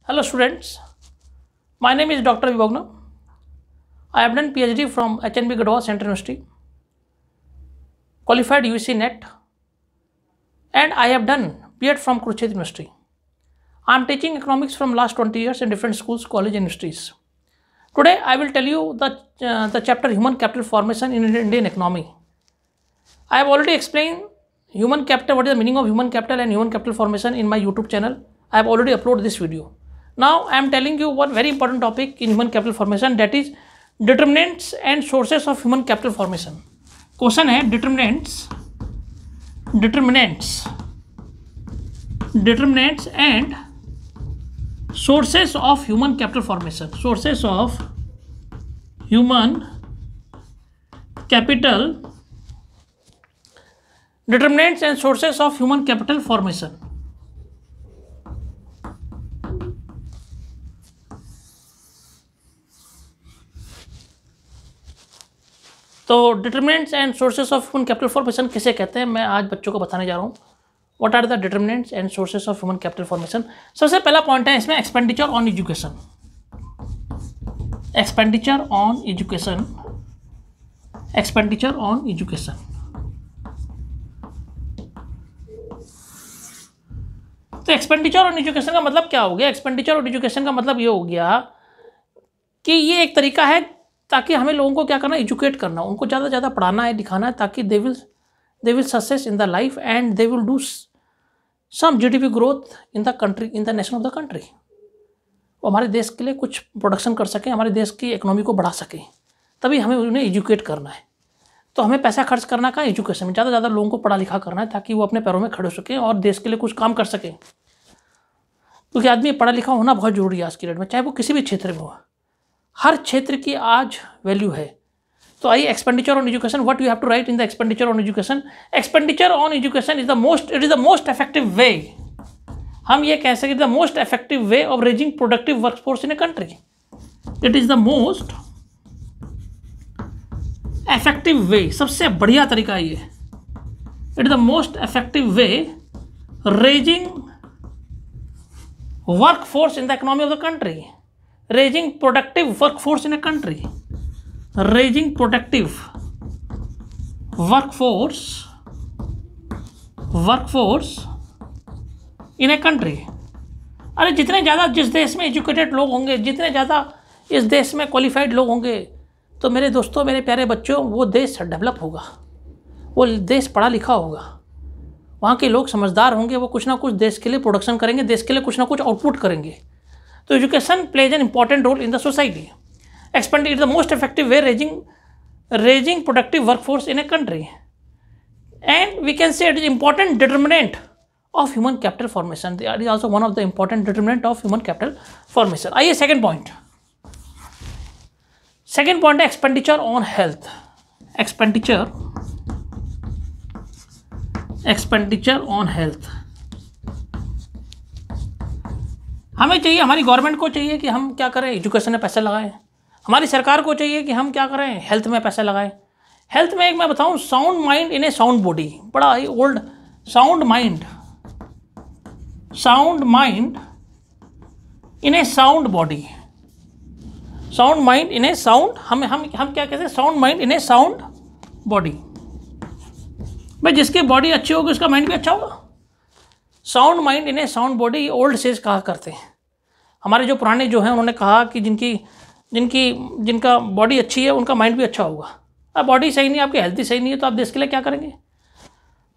Hello students, my name is Dr. Vibhagna. I have done PhD from HNB Gadhwa Central University, qualified UC NET, and I have done B.Ed from Kurukshetra University. I am teaching economics from last 20 years in different schools, colleges and universities. Today I will tell you the chapter Human Capital Formation in Indian Economy. I have already explained human capital, what is the meaning of human capital and human capital formation in my YouTube channel. I have already uploaded this video. Now I am telling you one very important topic in human capital formation, that is determinants and sources of human capital formation. Question है determinants and sources of human capital formation. Sources of human capital, determinants and sources of human capital formation. तो determinants and sources of human capital formation किसे कहते हैं, मैं आज बच्चों को बताने जा रहा हूँ. What are the determinants and sources of human capital formation. सबसे पहला पॉइंट है इसमें expenditure on education. Expenditure on education. Expenditure on education. तो एक्सपेंडिचर ऑन एजुकेशन का मतलब क्या हो गया? एक्सपेंडिचर ऑन एजुकेशन का मतलब ये हो गया कि ये एक तरीका है ताकि हमें लोगों को क्या करना, एजुकेट करना, उनको ज़्यादा से ज़्यादा पढ़ाना है, दिखाना है, ताकि they will success in the life and they will do some GDP growth in the country, in the nation of the country. वो हमारे देश के लिए कुछ प्रोडक्शन कर सकें, हमारे देश की इकोनॉमी को बढ़ा सकें. तभी हमें उन्हें एजुकेट करना है. तो हमें पैसा खर्च करना का एजुकेशन में, ज़्यादा से ज़्यादा लोगों को पढ़ा लिखा करना है ताकि वो अपने पैरों में खड़े हो सकें और देश के लिए कुछ काम कर सकें. क्योंकि आदमी पढ़ा लिखा होना बहुत जरूरी है आज की डेट में, चाहे वो किसी भी क्षेत्र में हो. हर क्षेत्र की आज वैल्यू है. तो आइए, expenditure on education, what you have to write in the expenditure on education. Expenditure on education is the most effective way. हम ये कह सकते, the most effective way of raising productive workforce in a country. It is the most effective way, सबसे बढ़िया तरीका ये. It is the most effective way raising workforce in the economy of the country. Raising productive workforce in a country. Raising productive workforce in a country. अरे जितने ज़्यादा जिस देश में एजुकेटेड लोग होंगे, जितने ज़्यादा इस देश में क्वालिफाइड लोग होंगे, तो मेरे दोस्तों, मेरे प्यारे बच्चों, वो देश डेवलप होगा, वो देश पढ़ा लिखा होगा, वहाँ के लोग समझदार होंगे, वो कुछ ना कुछ देश के लिए प्रोडक्शन करेंगे, देश के लिए कुछ ना कुछ आउटपुट करेंगे. So education plays an important role in the society. Expanding is the most effective way raising productive workforce in a country, and we can say it is important determinant of human capital formation. That is also one of the important determinant of human capital formation. आइए second point. Second point है expenditure on health. Expenditure on health. हमें चाहिए, हमारी government को चाहिए कि हम क्या करें, एजुकेशन में पैसा लगाएं. हमारी सरकार को चाहिए कि हम क्या करें, हेल्थ में पैसा लगाएं. हेल्थ में एक मैं बताऊं, sound mind in a sound body. बड़ा ही old sound mind in a sound body. Sound mind in a sound, हम क्या कहते हैं, sound mind in a sound body. भाई जिसकी बॉडी अच्छी होगी उसका माइंड भी अच्छा होगा. Sound mind in a sound body, old says कहा करते हैं. हमारे जो पुराने जो हैं उन्होंने कहा कि जिनका बॉडी अच्छी है उनका माइंड भी अच्छा होगा. अब बॉडी सही नहीं, आपकी हेल्थ ही सही नहीं है, तो आप देश के लिए क्या करेंगे?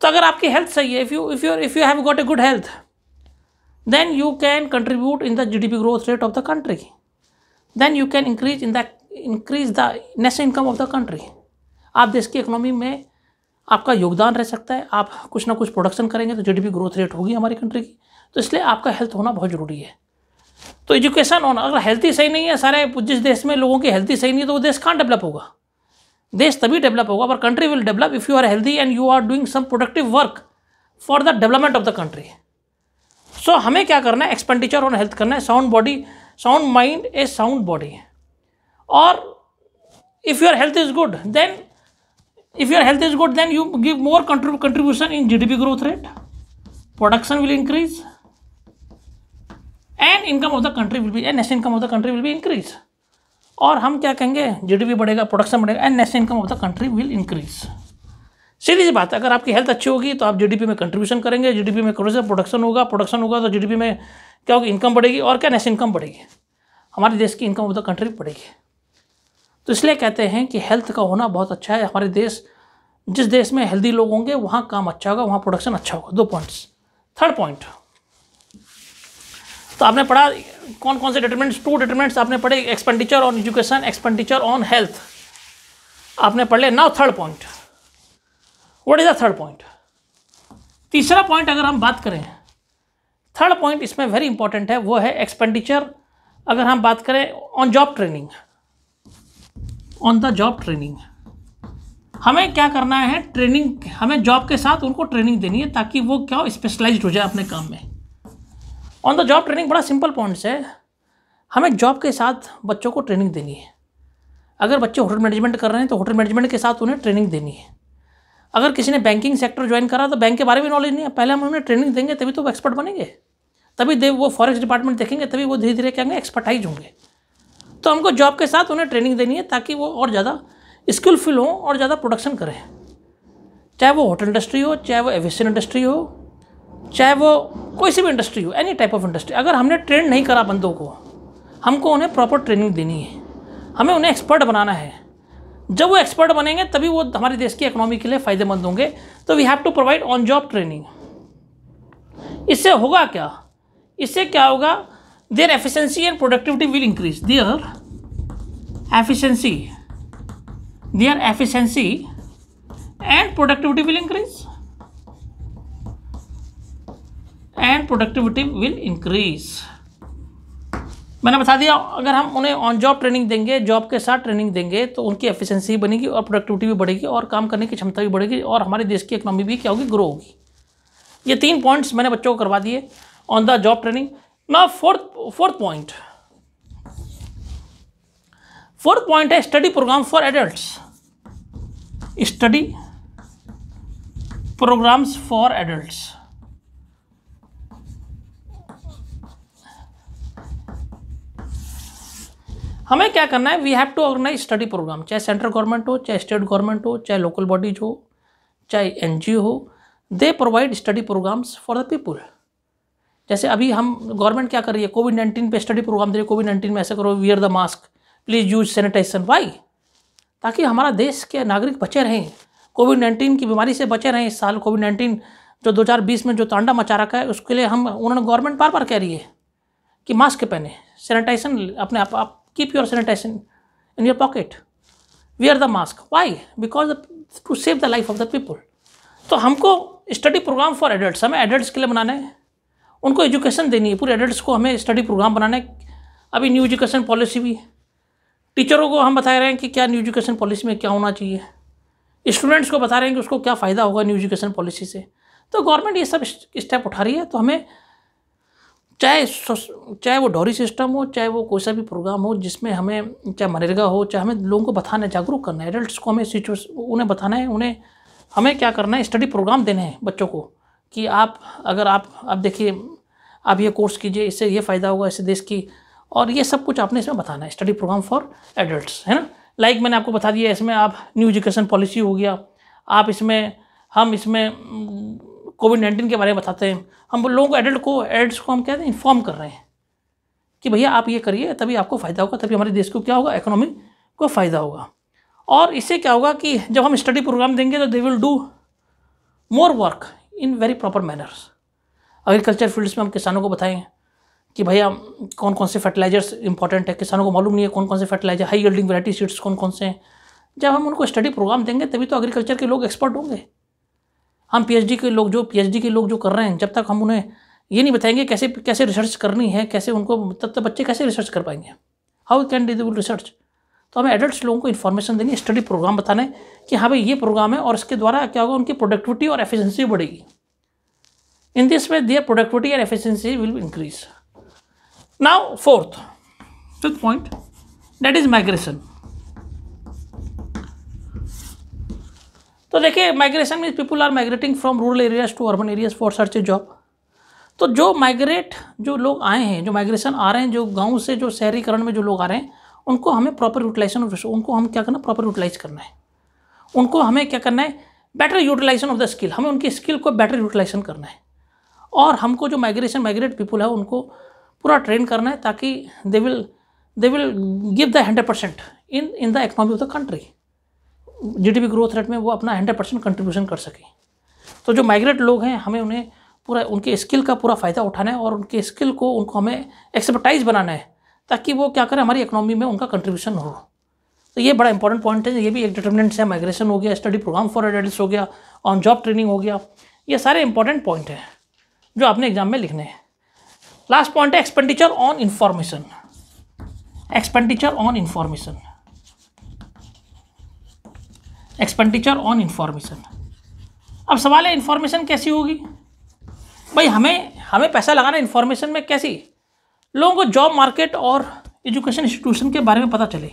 तो अगर आपकी हेल्थ सही है, if you have got a good health, then you can contribute in the GDP growth rate of the country. Then you can increase the national income of the country. आप देश की इकोनॉमी में आपका योगदान रह सकता है. आप कुछ ना कुछ प्रोडक्शन करेंगे तो जीडीपी ग्रोथ रेट होगी हमारी कंट्री की. तो इसलिए आपका हेल्थ होना बहुत ज़रूरी है. तो एजुकेशन होना, अगर हेल्थ ही सही नहीं है, सारे जिस देश में लोगों की हेल्थ ही सही नहीं है, तो वो देश कहाँ डेवलप होगा? देश तभी डेवलप होगा, पर country will develop if you are healthy and you are doing some productive work for the development of the country. So हमें क्या करना है, एक्सपेंडिचर ऑन हेल्थ करना है. Sound body, sound mind a sound body. और if your health is good, then if your health is good, then you give more contribution in GDP growth rate, production will increase, and income of the country will be, and national income of the country will be increase. और हम क्या कहेंगे, GDP बढ़ेगा, production बढ़ेगा, and national income of the country will increase. सीधी सी बात है, अगर आपकी हेल्थ अच्छी होगी तो आप जीडीपी में कंट्रीब्यूशन करेंगे, जीडीपी में प्रोडक्शन होगा, प्रोडक्शन होगा तो जीडीपी में क्या होगी, इनकम बढ़ेगी, और क्या, नेशनल इनकम बढ़ेगी, हमारे देश की इनकम ऑफ द कंट्री बढ़ेगी। तो इसलिए कहते हैं कि हेल्थ का होना बहुत अच्छा है। हमारे देश, जिस देश में हेल्दी लोग होंगे वहाँ काम अच्छा होगा, वहाँ प्रोडक्शन अच्छा होगा। 2 पॉइंट्स। थर्ड पॉइंट, तो आपने पढ़ा कौन कौन से डिटरमिनेंट्स, 2 डिटरमिनेंट्स आपने पढ़े, expenditure on education, expenditure on health आपने पढ़ ले। Now third point, what is the third point? तीसरा पॉइंट अगर हम बात करें, थर्ड पॉइंट इसमें वेरी इंपॉर्टेंट है, वो है एक्सपेंडिचर। अगर हम बात करें on job training, on the job training, हमें क्या करना है, ट्रेनिंग, हमें जॉब के साथ उनको ट्रेनिंग देनी है ताकि वो क्या, स्पेशलाइज्ड हो जाए अपने काम में। ऑन द जॉब ट्रेनिंग बड़ा सिंपल पॉइंट्स है, हमें जॉब के साथ बच्चों को ट्रेनिंग देनी है। अगर बच्चे होटल मैनेजमेंट कर रहे हैं तो होटल मैनेजमेंट के साथ उन्हें ट्रेनिंग देनी है। अगर किसी ने बैंकिंग सेक्टर ज्वाइन करा तो बैंक के बारे में नॉलेज नहीं है, पहले हम उन्हें ट्रेनिंग देंगे तभी तो वो एक्सपर्ट बनेंगे, तभी वो फॉरेक्स डिपार्टमेंट देखेंगे, तभी वो धीरे धीरे क्या होंगे, एक्सपर्टाइज होंगे। तो हमको जॉब के साथ उन्हें ट्रेनिंग देनी है ताकि वो और ज़्यादा स्किलफुल हो और ज़्यादा प्रोडक्शन करें, चाहे वो होटल इंडस्ट्री हो, चाहे वो एविएशन इंडस्ट्री हो, चाहे वो कोई सी भी इंडस्ट्री हो, एनी टाइप ऑफ इंडस्ट्री। अगर हमने ट्रेन नहीं करा बंदों को, हमको उन्हें प्रॉपर ट्रेनिंग देनी है, हमें उन्हें एक्सपर्ट बनाना है। जब वो एक्सपर्ट बनेंगे तभी वो हमारे देश की इकोनॉमी के लिए फ़ायदेमंद होंगे। तो we have to provide on job training. इससे होगा क्या, इससे क्या होगा, their efficiency and productivity will increase, their efficiency and productivity will increase, and productivity will increase. मैंने बता दिया, अगर हम उन्हें ऑन जॉब ट्रेनिंग देंगे, जॉब के साथ ट्रेनिंग देंगे तो उनकी एफिशिएंसी बनेगी और प्रोडक्टिविटी भी बढ़ेगी और काम करने की क्षमता भी बढ़ेगी और हमारे देश की इकोनॉमी भी क्या होगी, ग्रो होगी। ये 3 पॉइंट्स मैंने बच्चों को करवा दिए on the job training. Now fourth point है study programme for adults. Study programmes for adults, हमें क्या करना है, we have to organise study program, चाहे सेंट्रल गवर्नमेंट हो, चाहे स्टेट गवर्नमेंट हो, चाहे लोकल बॉडीज हो, चाहे एनजीओ हो, they provide study programmes for the people. जैसे अभी हम गवर्नमेंट क्या कर रही है, कोविड-19 पे स्टडी प्रोग्राम दे रही है, कोविड-19 में ऐसे करो, wear the mask, please use sanitisation. Why? ताकि हमारा देश के नागरिक बचे रहें, कोविड-19 की बीमारी से बचे रहें। इस साल कोविड-19 जो 2020 में जो तांडव मचा रखा है, उसके लिए उन्होंने गवर्नमेंट बार बार कह रही है कि मास्क पहने, सैनिटाइजेशन अपने आप keep your sanitisation in your pocket, wear the mask. Why? Because to save the life of the people. तो हमको स्टडी प्रोग्राम फॉर एडल्ट्स, हमें एडल्ट्स के लिए बनाना है, उनको एजुकेशन देनी है, पूरे एडल्ट्स को हमें स्टडी प्रोग्राम बनाना है। अभी न्यू एजुकेशन पॉलिसी भी, टीचरों को हम बता रहे हैं कि क्या न्यू एजुकेशन पॉलिसी में क्या होना चाहिए, स्टूडेंट्स को बता रहे हैं कि उसको क्या फ़ायदा होगा न्यू एजुकेशन पॉलिसी से। तो गवर्नमेंट ये सब स्टेप उठा रही है। तो हमें चाहे वो डॉरी सिस्टम हो, चाहे वो कोई सा भी प्रोग्राम हो जिसमें हमें, चाहे मनरेगा हो, चाहे हमें लोगों को बताना है, जागरूक करना है, एडल्ट्स को हमें उन्हें बताना है, हमें क्या करना है, स्टडी प्रोग्राम देने हैं बच्चों को कि अगर आप देखिए, आप ये कोर्स कीजिए, इससे ये फ़ायदा होगा, इससे देश की, और ये सब कुछ आपने इसमें बताना है। स्टडी प्रोग्राम फॉर एडल्ट्स, है ना। लाइक मैंने आपको बता दिया, इसमें आप न्यू एजुकेशन पॉलिसी हो गया, आप हम इसमें कोविड-19 के बारे में बताते हैं, हम लोगों को एडल्ट्स को हम क्या है, इन्फॉर्म कर रहे हैं कि भैया आप ये करिए, तभी आपको फ़ायदा होगा, तभी हमारे देश को क्या होगा, इकोनॉमी को फ़ायदा होगा। और इससे क्या होगा कि जब हम स्टडी प्रोग्राम देंगे तो दे will do more work in very proper manners. Agriculture fields में हम किसानों को बताएं कि भैया कौन कौन से फर्टिलाइजर्स इंपॉर्टेंट है, किसानों को मालूम नहीं है कौन कौन से fertiliser, high yielding variety seeds कौन कौन से हैं। जब हम उनको स्टडी प्रोग्राम देंगे तभी तो एग्रीकल्चर के लोग एक्सपर्ट होंगे। हम पीएचडी के लोग जो कर रहे हैं, जब तक हम उन्हें ये नहीं बताएंगे कैसे रिसर्च करनी है, कैसे उनको, तब तक बच्चे कैसे रिसर्च कर पाएंगे, how can they will research. तो हमें एडल्ट्स लोगों को इन्फॉर्मेशन देनी है, स्टडी प्रोग्राम बताना है कि हाँ भाई ये प्रोग्राम है और इसके द्वारा क्या होगा, उनकी प्रोडक्टिविटी और एफिशिएंसी बढ़ेगी। In this way their productivity and efficiency will increase. Now fifth point, that is migration. तो देखिए, migration means people are migrating from rural areas to urban areas for search a job. तो जो लोग आए हैं, जो migration आ रहे हैं, जो गाँव से जो शहरीकरण में जो लोग आ रहे हैं, उनको हमें प्रॉपर यूटिलाइजेशन ऑफ, उनको हम क्या करना, प्रॉपर यूटिलाइज करना है। उनको हमें क्या करना है, better utilisation of the skill, हमें उनकी स्किल को बेटर यूटिलाइजेशन करना है। और हमको जो माइग्रेट पीपल है उनको पूरा ट्रेन करना है, ताकि they will give the 100% in the economy of the country. GDP growth rate में वो अपना 100% कंट्रीब्यूशन कर सके। तो जो माइग्रेट लोग हैं, हमें उन्हें पूरा उनके स्किल का पूरा फ़ायदा उठाना है और उनके स्किल को उनको हमें एक्सपर्टाइज बनाना है, ताकि वो क्या करें, हमारी इकोनॉमी में उनका कंट्रीब्यूशन हो। तो ये बड़ा इंपॉर्टेंट पॉइंट है, ये भी एक डिटर्मिनेंट्स है। माइग्रेशन हो गया, स्टडी प्रोग्राम फॉर एडल्ट्स हो गया, ऑन जॉब ट्रेनिंग हो गया, ये सारे इंपॉर्टेंट पॉइंट हैं जो आपने एग्जाम में लिखने हैं। लास्ट पॉइंट है expenditure on information. Expenditure on information, expenditure on information. अब सवाल है इंफॉर्मेशन कैसी होगी भाई, हमें पैसा लगाना इंफॉर्मेशन में कैसी, लोगों को जॉब मार्केट और एजुकेशन इंस्टीट्यूशन के बारे में पता चले।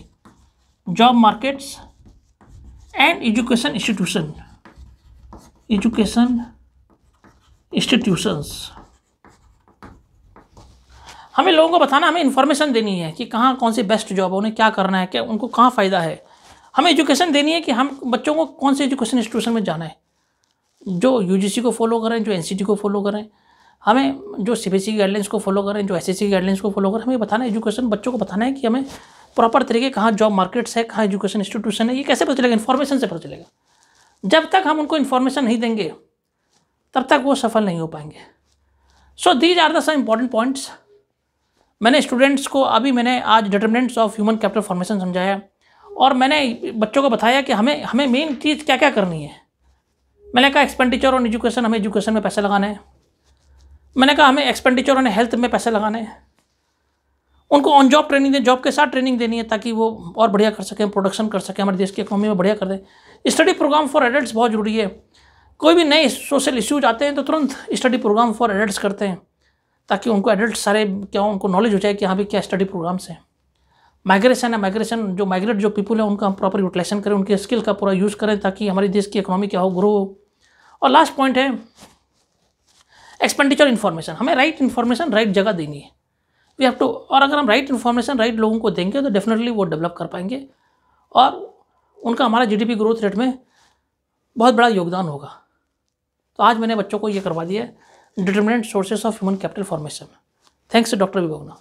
Job markets and education institution, education institutions, हमें लोगों को बताना, हमें इन्फॉर्मेशन देनी है कि कहाँ कौन सी बेस्ट जॉब है, उन्हें क्या करना है, क्या उनको कहाँ फ़ायदा है। हमें एजुकेशन देनी है कि हम बच्चों को कौन से एजुकेशन इंस्टीट्यूशन में जाना है, जो यूजीसी को फॉलो करें, जो एनसीटी को फॉलो करें, हमें जो सीबीएसई गाइडलाइंस को फॉलो करें, जो एसएससी गाइडलाइंस को फॉलो करें। हमें बताना है, एजुकेशन बच्चों को बताना है कि हमें प्रॉपर तरीके कहाँ जॉब मार्केट्स है, कहाँ एजुकेशन इंस्टीट्यूशन है। ये कैसे पता चलेगा, इन्फॉर्मेशन से पता चलेगा। जब तक हम उनको इन्फॉर्मेशन नहीं देंगे तब तक वो सफल नहीं हो पाएंगे। So these are the some important points. मैंने स्टूडेंट्स को मैंने आज determinants of human capital formation समझाया, और मैंने बच्चों को बताया कि हमें मेन चीज़ क्या क्या करनी है। मैंने कहा एक्सपेंडिचर ऑन एजुकेशन, हमें एजुकेशन में पैसा लगाना है। मैंने कहा हमें एक्सपेंडिचर ऑन हेल्थ में पैसा लगाना है। उनको ऑन जॉब ट्रेनिंग दें, जॉब के साथ ट्रेनिंग देनी है, ताकि वो और बढ़िया कर सकें, प्रोडक्शन कर सकें, हमारे देश की इकोनॉमी में बढ़िया कर दें। स्टडी प्रोग्राम फॉर एडल्ट्स बहुत ज़रूरी है। कोई भी नए सोशल इश्यूज आते हैं तो तुरंत स्टडी प्रोग्राम फॉर एडल्ट्स करते हैं, ताकि उनको एडल्ट सारे क्या उनको नॉलेज हो जाए कि हाँ भी क्या स्टडी प्रोग्राम्स हैं। माइग्रेशन है, माइग्रेशन जो माइग्रेट जो पीपल है उनका हम प्रॉपर यूटिलाइजेशन करें, उनके स्किल का पूरा यूज़ करें, ताकि हमारे देश की इकोनॉमी क्या हो, ग्रो हो। और लास्ट पॉइंट है एक्सपेंडिचर इन्फॉर्मेशन, हमें राइट इन्फॉर्मेशन राइट जगह देनी है। वी हैव टू, और अगर हम राइट इन्फॉर्मेशन राइट लोगों को देंगे तो डेफिनेटली वो डेवलप कर पाएंगे और उनका हमारा जीडीपी ग्रोथ रेट में बहुत बड़ा योगदान होगा। तो आज मैंने बच्चों को ये करवा दिया है determinant sources of human capital formation. Thanks doctor विभोगना।